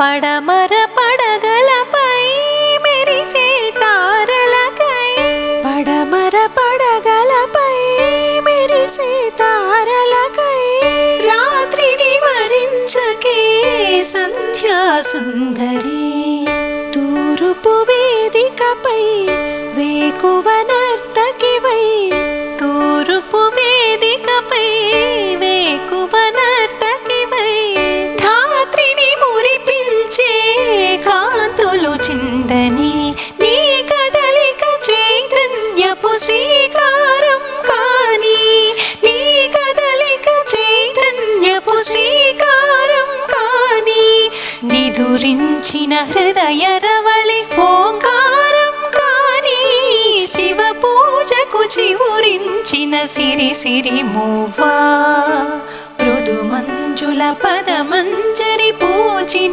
పడమర పడగలపై మెరిసే తారలకై పడమర పడగలపై మెరిసే తారలకై రాత్రిని వరించకే సంధ్యా సుందరి తూర్పు వేదికపై వేకువ నర్తకివై తూర్పు వేదికపై వేకువ నర్తకివై ధాత్రిని మురిపిల్చే కాంతులు చిందని నీ కదలిక చైతన్యపు శ్రీకారం కాని నీ కదలిక చైతన్యపు శ్రీకారం కాని నిదురించిన హృదయ రవళి ఓంకారం కాని శివ పూజకు చివురించిన సిరి సిరి మూవా మృదు మంజుల పదమంజరి పూచిన